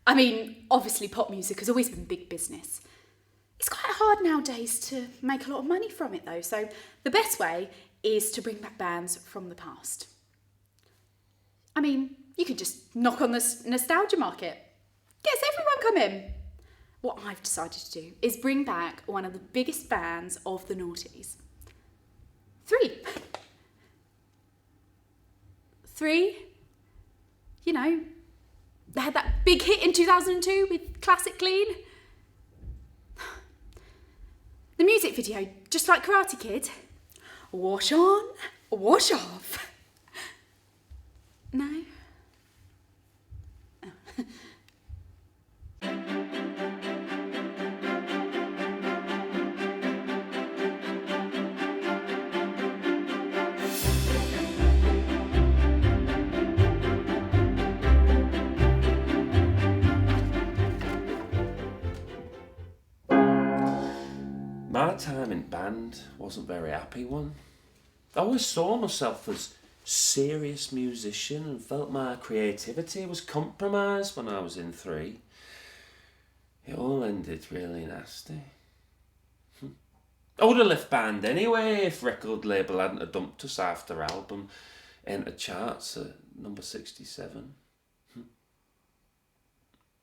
I mean, obviously pop music has always been big business. It's quite hard nowadays to make a lot of money from it though, so the best way is to bring back bands from the past. I mean, you could just knock on the nostalgia market. Gets everyone come in. What I've decided to do is bring back one of the biggest bands of the noughties. Three. You know, they had that big hit in 2002 with Classic Clean. The music video, just like Karate Kid. Wash on, wash off. No? Oh. My time in band wasn't a very happy one. I always saw myself as a serious musician and felt my creativity was compromised when I was in 3. It all ended really nasty. I would have left band anyway if record label hadn't have dumped us after album entered charts at number 67.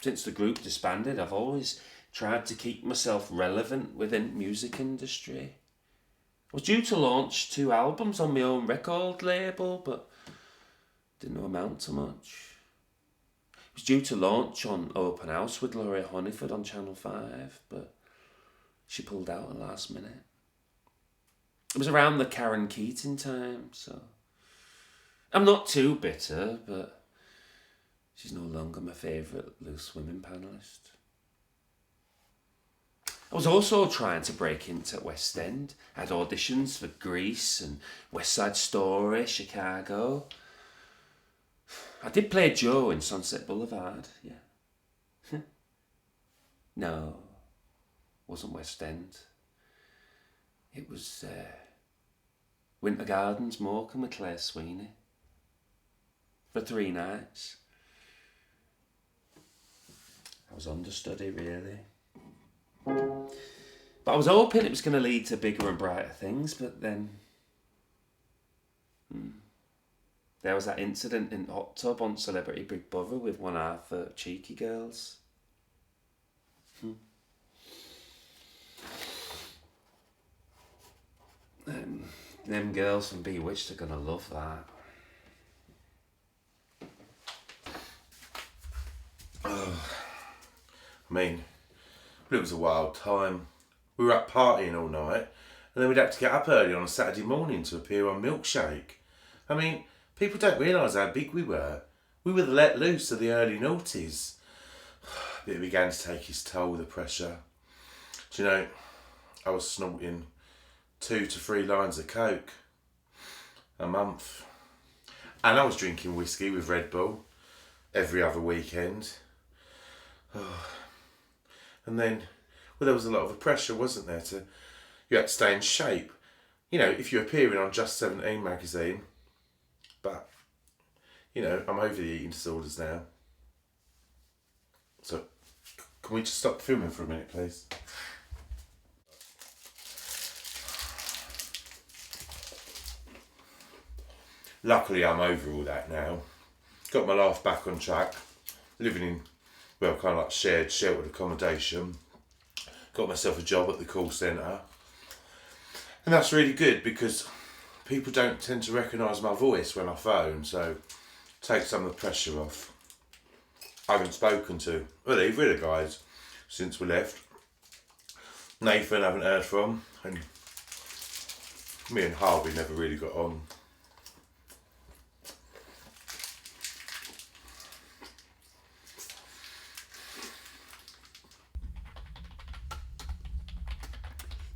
Since the group disbanded, I've always tried to keep myself relevant within music industry. I was due to launch 2 albums on my own record label, but didn't amount to much. I was due to launch on Open House with Laurie Honeyford on Channel 5, but she pulled out at the last minute. It was around the Karen Keating time, so I'm not too bitter, but she's no longer my favourite loose women panellist. I was also trying to break into West End. I had auditions for Grease and West Side Story, Chicago. I did play Joe in Sunset Boulevard, yeah. No, wasn't West End. It was Winter Gardens, Morecambe with Claire Sweeney. For 3 nights. I was understudy, really. But I was hoping it was going to lead to bigger and brighter things, but then there was that incident in Hot Tub on Celebrity Big Brother with one half the Cheeky Girls. Them girls from Bewitched are going to love that. I mean, it was a wild time. We were up partying all night, and then we'd have to get up early on a Saturday morning to appear on Milkshake. I mean, people don't realise how big we were. We were the let loose of the early noughties. It began to take its toll, the pressure. Do you know, I was snorting 2 to 3 lines of Coke a month. And I was drinking whiskey with Red Bull every other weekend. And then, well, there was a lot of pressure, wasn't there? You had to stay in shape. You know, if you're appearing on Just 17 magazine, but, you know, I'm over the eating disorders now. So, can we just stop filming for a minute, please? Luckily, I'm over all that now. Got my life back on track. Living in, well, kind of like shared, sheltered accommodation. Got myself a job at the call centre. And that's really good because people don't tend to recognise my voice when I phone, so it takes some of the pressure off. I haven't spoken to, well, either of the guys since we left. Nathan I haven't heard from, and me and Harvey never really got on.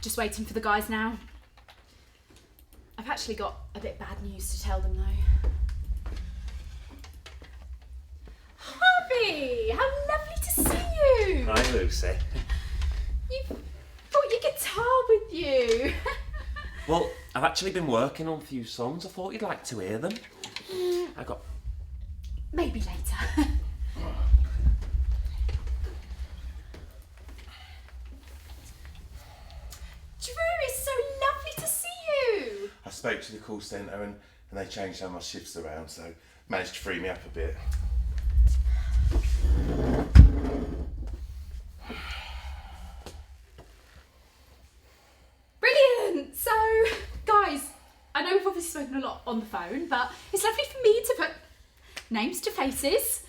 Just waiting for the guys now. I've actually got a bit bad news to tell them though. Harvey! How lovely to see you! Hi, Lucy. You've brought your guitar with you. Well, I've actually been working on a few songs. I thought you'd like to hear them. Maybe later. to the call centre and they changed some of my shifts around, so managed to free me up a bit. Brilliant! So, guys, I know we've obviously spoken a lot on the phone, but it's lovely for me to put names to faces.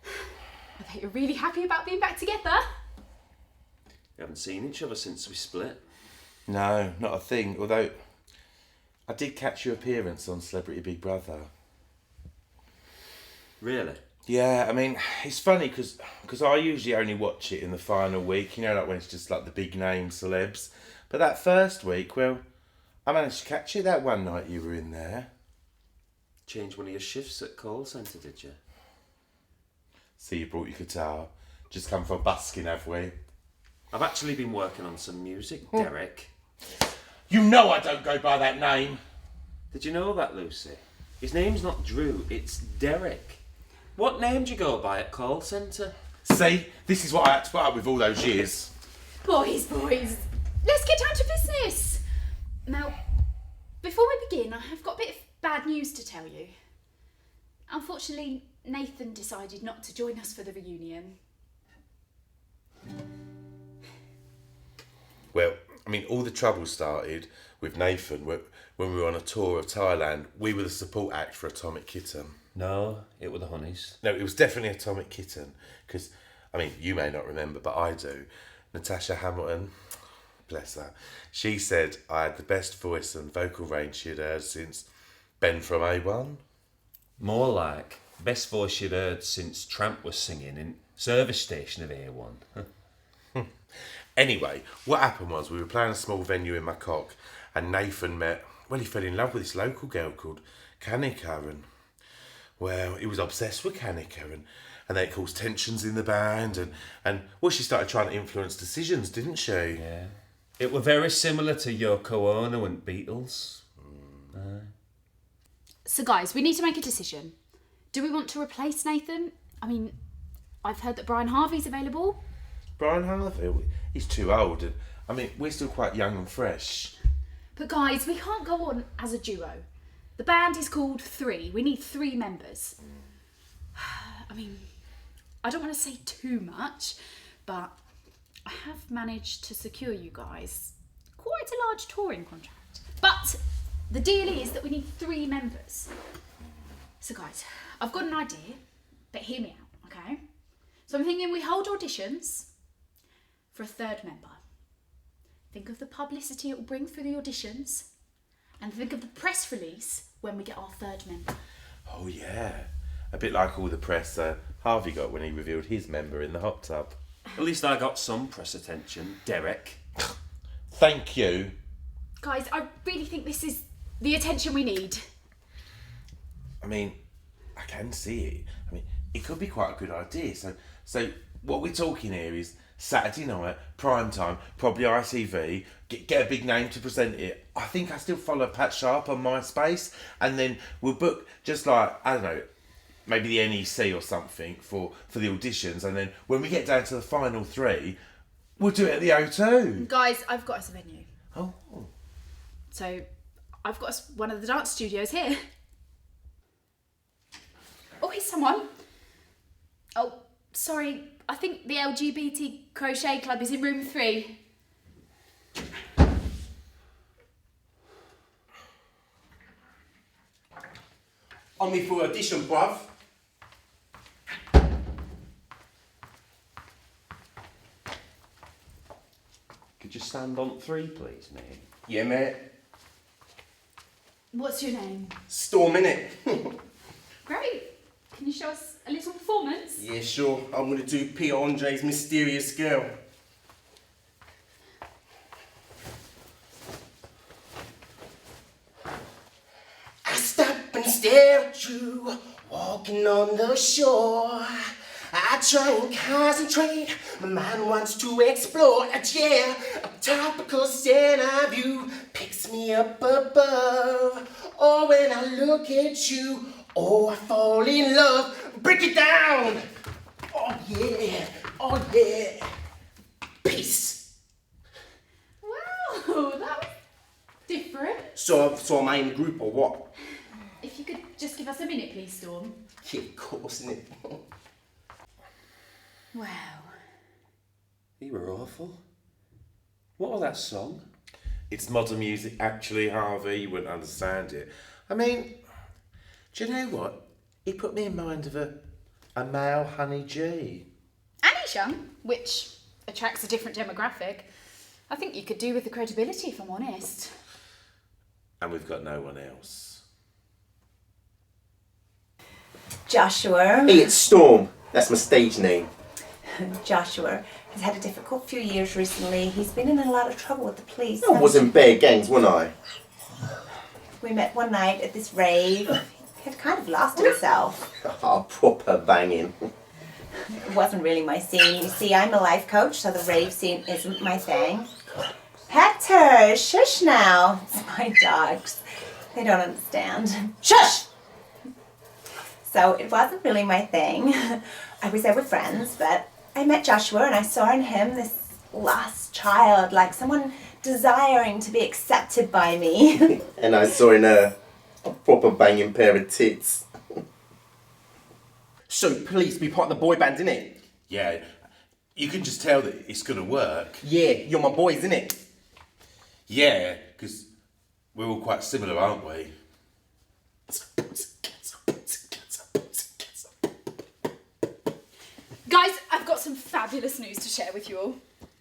I bet you're really happy about being back together. We haven't seen each other since we split. No, not a thing, although I did catch your appearance on Celebrity Big Brother. Really? Yeah, I mean, it's funny because I usually only watch it in the final week, you know, like when it's just like the big name celebs. But that first week, well, I managed to catch you that one night you were in there. Changed one of your shifts at call centre, did you? See, you brought your guitar. Just come for busking, have we? I've actually been working on some music, Derek. You know I don't go by that name. Did you know that, Lucy? His name's not Drew, it's Derek. What name do you go by at call centre? See, this is what I had to put up with all those years. Boys, let's get down to business. Now, before we begin, I have got a bit of bad news to tell you. Unfortunately, Nathan decided not to join us for the reunion. Well, I mean, all the trouble started with Nathan when we were on a tour of Thailand. We were the support act for Atomic Kitten. No, it were the Honeys. No, it was definitely Atomic Kitten. Because, I mean, you may not remember, but I do. Natasha Hamilton, bless her, she said I had the best voice and vocal range she had heard since Ben from A1. More like, best voice you'd heard since Tramp was singing in Service Station of A1. Anyway, what happened was we were playing a small venue in Bangkok and Nathan he fell in love with this local girl called Kanika and, well, he was obsessed with Kanika and then it caused tensions in the band and she started trying to influence decisions, didn't she? Yeah. It were very similar to Yoko Ono and Beatles. So guys, we need to make a decision. Do we want to replace Nathan? I mean, I've heard that Brian Harvey's available. Brian Harvey, he's too old and, I mean, we're still quite young and fresh. But guys, we can't go on as a duo. The band is called Three. We need 3 members. I mean, I don't want to say too much, but I have managed to secure you guys quite a large touring contract. But the deal is that we need 3 members. So guys, I've got an idea, but hear me out, okay? So I'm thinking we hold auditions for a 3rd member. Think of the publicity it will bring through the auditions, and think of the press release when we get our 3rd member. Oh yeah, a bit like all the press Harvey got when he revealed his member in the hot tub. At least I got some press attention, Derek. Thank you. Guys, I really think this is the attention we need. I mean, I can see it. I mean, it could be quite a good idea. So what we're talking here is Saturday night, prime time, probably ITV, get a big name to present it. I think I still follow Pat Sharp on MySpace, and then we'll book just like, I don't know, maybe the NEC or something for the auditions, and then when we get down to the final 3, we'll do it at the O2. Guys, I've got us a venue. Oh. So I've got us one of the dance studios here. Oh, here's someone. Oh, sorry. I think the LGBT crochet club is in room 3. On me for audition, bruv. Could you stand on 3, please, mate? Yeah, mate. What's your name? Storm, innit? Great. Can you show us a little performance? Yeah, sure. I'm gonna do Peter Andre's Mysterious Girl. I stop and stare at you, walking on the shore. I try and concentrate, my mind wants to explore. Yeah, a topical center view picks me up above. Oh, when I look at you, oh, I fall in love. Break it down. Oh yeah, oh yeah. Peace. Wow, that Different? So am I in the group or what? If you could just give us a minute, please, Storm. Yeah, of course, innit? Wow. You were awful. What was that song? It's modern music, actually, Harvey. You wouldn't understand it. I mean, do you know what? He put me in mind of a male Honey G. And he's young, which attracts a different demographic. I think you could do with the credibility, if I'm honest. And we've got no one else. Joshua. Hey, it's Storm. That's my stage name. Joshua has had a difficult few years recently. He's been in a lot of trouble with the police. I was in bad gangs, wasn't I? We met one night at this rave. He had kind of lost himself. Oh, proper banging. It wasn't really my scene. You see, I'm a life coach, so the rave scene isn't my thing. Hector, shush now. It's my dogs. They don't understand. Shush! So it wasn't really my thing. I was there with friends, but I met Joshua and I saw in him this lost child, like someone desiring to be accepted by me. And I saw in her a proper banging pair of tits. So please be part of the boy band, innit? Yeah, you can just tell that it's going to work. Yeah, you're my boys, innit? Yeah, because we're all quite similar, aren't we? Guys, I've got some fabulous news to share with you all.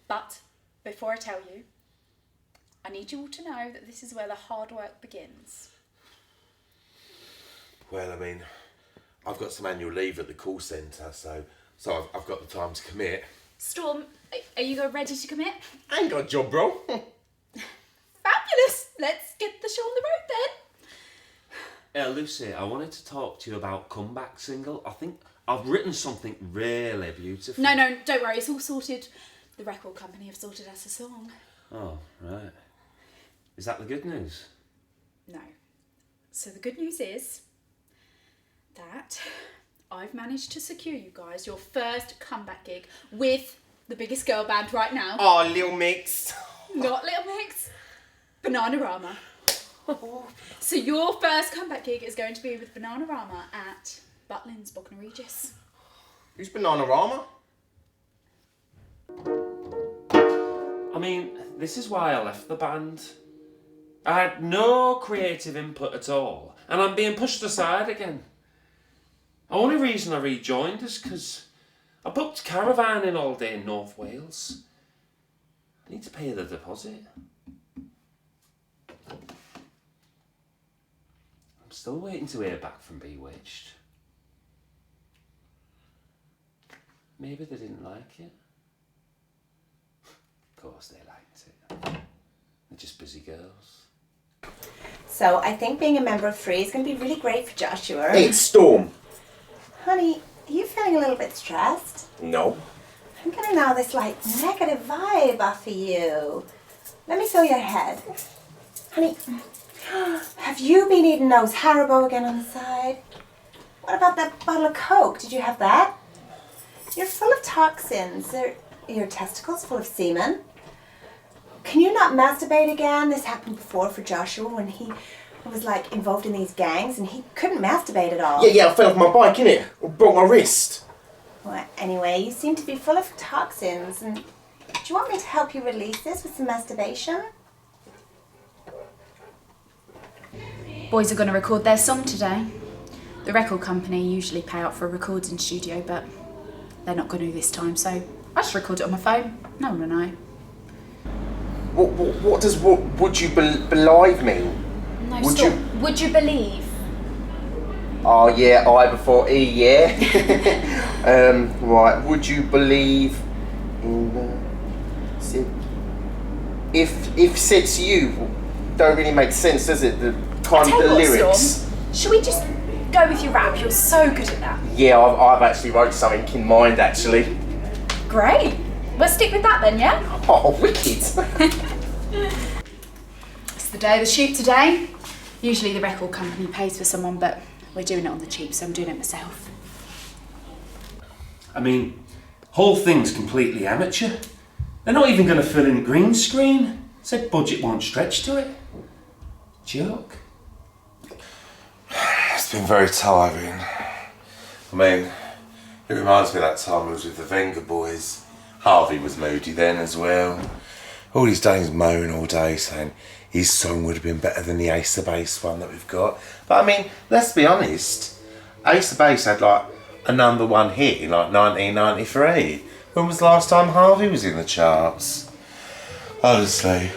But before I tell you, I need you all to know that this is where the hard work begins. Well, I mean, I've got some annual leave at the call centre, so I've got the time to commit. Storm, are you ready to commit? I ain't got a job, bro. Fabulous! Let's get the show on the road then. Lucy, I wanted to talk to you about Comeback Single. I think I've written something really beautiful. No, don't worry, it's all sorted. The record company have sorted us a song. Oh, right. Is that the good news? No. So the good news is that I've managed to secure you guys your first comeback gig with the biggest girl band right now. Oh, Lil Mix. Not Little Mix, Bananarama. So your first comeback gig is going to be with Bananarama at Butlins, Bognor Regis. Who's Bananarama? I mean, this is why I left the band. I had no creative input at all, and I'm being pushed aside again. The only reason I rejoined is because I booked caravanning all day in North Wales. I need to pay the deposit. I'm still waiting to hear back from Bewitched. Maybe they didn't like it. Of course they liked it. They're just busy girls. So I think being a member of Three is going to be really great for Joshua. Hey, it's Storm. Honey, are you feeling a little bit stressed? No. I'm getting now this like negative vibe off of you. Let me feel your head. Honey, have you been eating those Haribo again on the side? What about that bottle of Coke? Did you have that? You're full of toxins. Are your testicles full of semen? Can you not masturbate again? This happened before for Joshua when he was like involved in these gangs and he couldn't masturbate at all. Yeah, I fell off my bike, innit? I broke my wrist. Well, anyway, you seem to be full of toxins. And do you want me to help you release this with some masturbation? Boys are going to record their song today. The record company usually pay out for a recording studio, but they're not going to this time, so I just record it on my phone. No one will know. What does would you believe mean? No, Would stop. you- Would you believe? Oh yeah, I before E, yeah. Right, would you believe in if said to you don't really make sense, does it? The kind Tell of you the what, lyrics. Storm, should we just go with your rap? You're so good at that. Yeah, I've actually wrote something in mind actually. Great. We'll stick with that then, yeah? Oh, wicked. It's the day of the shoot today. Usually the record company pays for someone, but we're doing it on the cheap, so I'm doing it myself. I mean, whole thing's completely amateur. They're not even going to fill in green screen. Said budget won't stretch to it. joke? It's been very tiring. I mean, it reminds me of that time I was with the Venga boys. Harvey was moody then as well. All he's done is moan all day saying his song would have been better than the aceofbase one that we've got. But I mean, let's be honest, aceofbase had like a #1 hit in like 1993. When was the last time Harvey was in the charts? Honestly,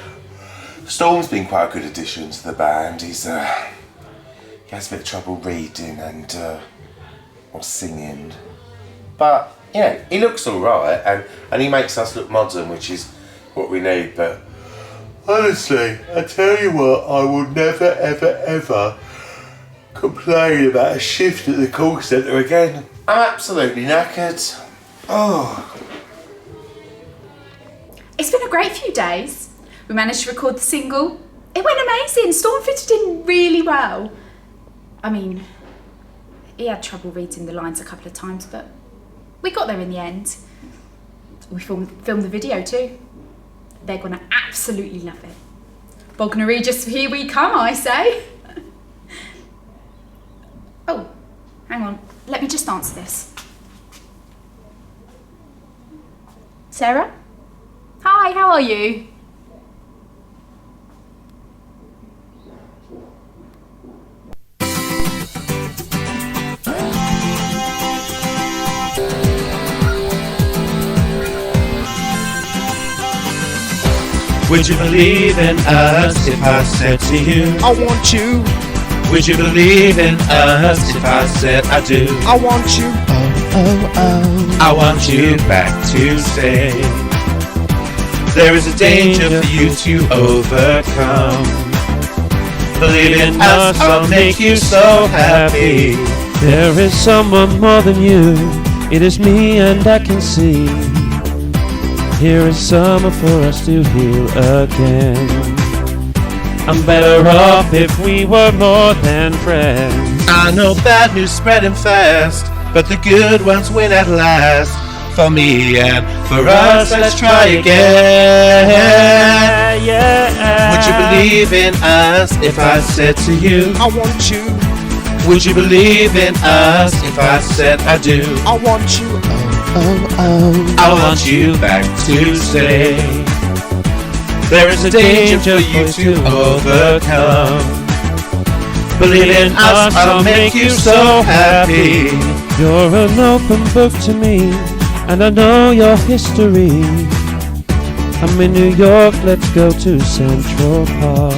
Storm's been quite a good addition to the band. He has a bit of trouble reading and or singing. But yeah, he looks alright and he makes us look modern, which is what we need. But honestly, I tell you what, I will never ever ever complain about a shift at the call centre again. I'm absolutely knackered. Oh. It's been a great few days. We managed to record the single. It went amazing. Storm fitted in really well. I mean, he had trouble reading the lines a couple of times, but we got there in the end. We filmed the video too. They're gonna absolutely love it. Bognor Regis, here we come, I say. Oh, hang on. Let me just answer this. Sarah? Hi, how are you? Would you believe in us if I said to you, I want you, would you believe in us if I said I do? I want you, I want you back to stay. There is a danger for you to overcome. Believe in us, I'll make you so happy. There is someone more than you. It is me and I can see. Here is summer for us to heal again. I'm better off if we were more than friends. I know bad news spreading fast, but the good ones win at last. For me and for us, let's try again. Yeah. Would you believe in us if I said to you, I want you, would you believe in us if I said I do? I want you, I want you back to stay. There is a danger for you to overcome. Believe in us, I'll make you so happy. You're an open book to me, and I know your history. I'm in New York, let's go to Central Park.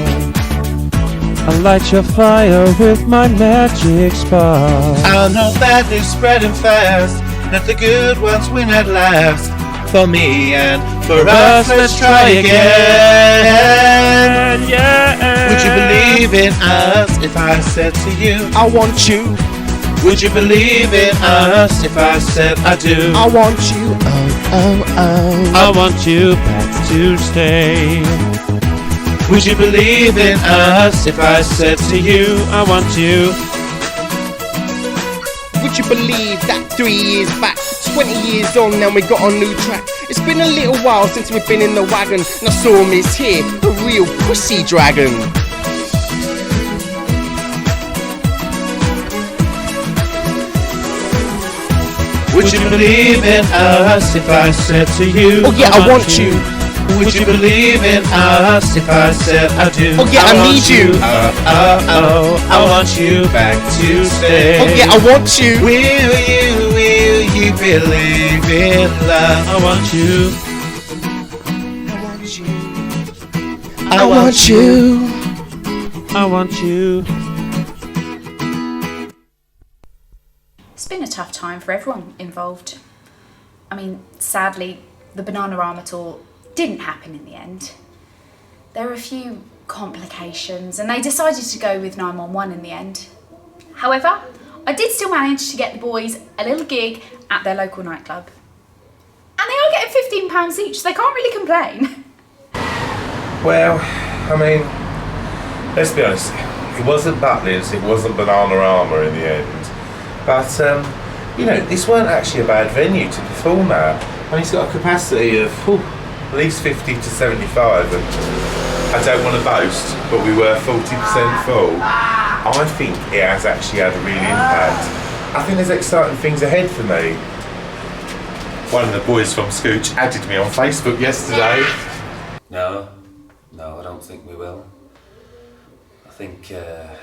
I'll light your fire with my magic spark. I know bad news spreading fast, that the good ones win at last. For me and for us, let's try again. Would you believe in us if I said to you, I want you, would you believe in us if I said I do? I want you, I want you back to stay. Would you believe in us if I said to you, I want you. Would you believe that 3 years back, 20 years on now we got a new track? It's been a little while since we've been in the wagon, and I saw Miss here, a real pussy dragon. would you believe in us if I said to you, Oh yeah, I want you. would you believe in us if I said I do? Oh yeah, I need you. I want you back to stay. Oh yeah, I want you. Will you believe in love? I want you. I want you. I want you. It's been a tough time for everyone involved. I mean, sadly, the Bananarama tour didn't happen in the end. There were a few complications and they decided to go with 911 in the end. However, I did still manage to get the boys a little gig at their local nightclub. And they are getting £15 each, so they can't really complain. Well, I mean, let's be honest, it wasn't Butlins, it wasn't Bananarama in the end. But, you know, this weren't actually a bad venue to perform at. And it's got a capacity of at least 50 to 75. And I don't want to boast, but we were 40% full. I think it has actually had a real impact. I think there's exciting things ahead for me. One of the boys from Scooch added me on Facebook yesterday. No, I don't think we will. I think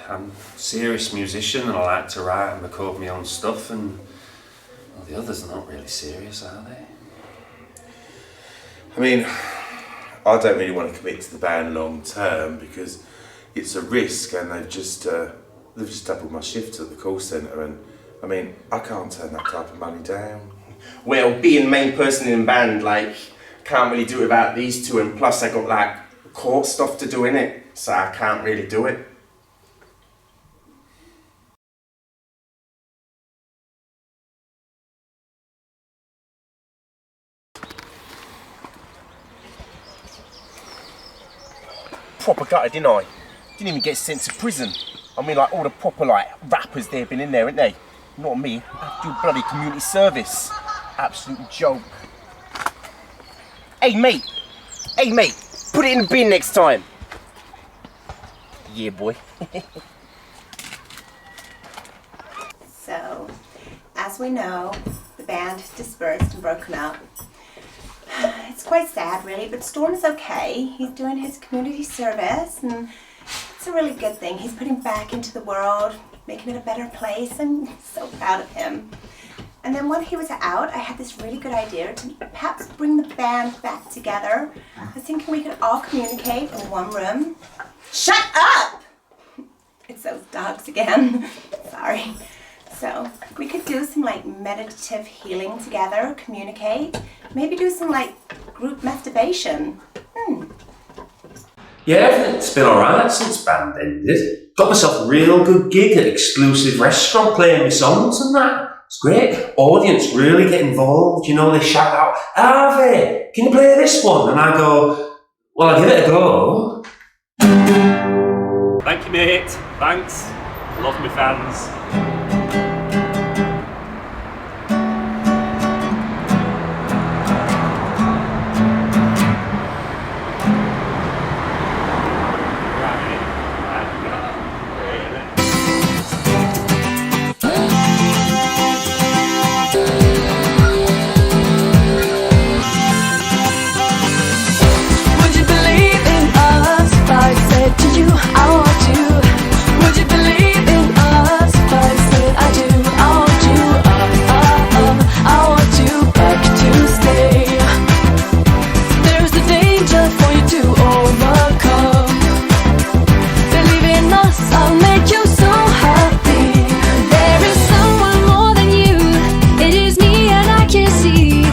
I'm a serious musician and I like to write and record my own stuff, and well, the others are not really serious, are they? I mean, I don't really want to commit to the band long term because it's a risk, and they've just doubled my shifts at the call centre, and I mean, I can't turn that type of money down. Well, being main person in band, like, can't really do it without these two, and plus I got like court stuff to do in it, so I can't really do it. Proper gutted, didn't I? Didn't even get sent to prison. I mean, like, all the proper, like, rappers there been in there, ain't they? Not me. I have to do bloody community service. Absolute joke. Hey, mate. Put it in the bin next time. Yeah, boy. So, as we know, the band dispersed and broken up. It's quite sad, really, but Storm is okay. He's doing his community service, and it's a really good thing. He's putting back into the world, making it a better place. I'm so proud of him. And then when he was out, I had this really good idea to perhaps bring the band back together. I was thinking we could all communicate in one room. Shut up! It's those dogs again. Sorry. So we could do some like meditative healing together, communicate, maybe do some like group masturbation. Yeah, it's been alright since band ended. Got myself a real good gig at exclusive restaurant playing my songs and that. It's great. Audience really get involved, you know, they shout out, Harvey, can you play this one? And I go, well, I'll give it a go. Thank you, mate. Thanks. Love my fans. Would you believe in us if I said to you, I want you? Would you believe in us if I said I do? I want you, I want you back to stay. There's a danger for you to overcome. Believe in us, I'll make you so happy. There is someone more than you. It is me and I can see.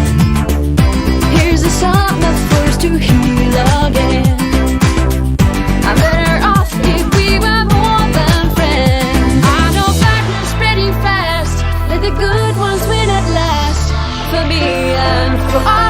Here's a song that's forced to heal again. I'm better off if we were more than friends. I know darkness spreading fast. Let the good ones win at last. For me and for all.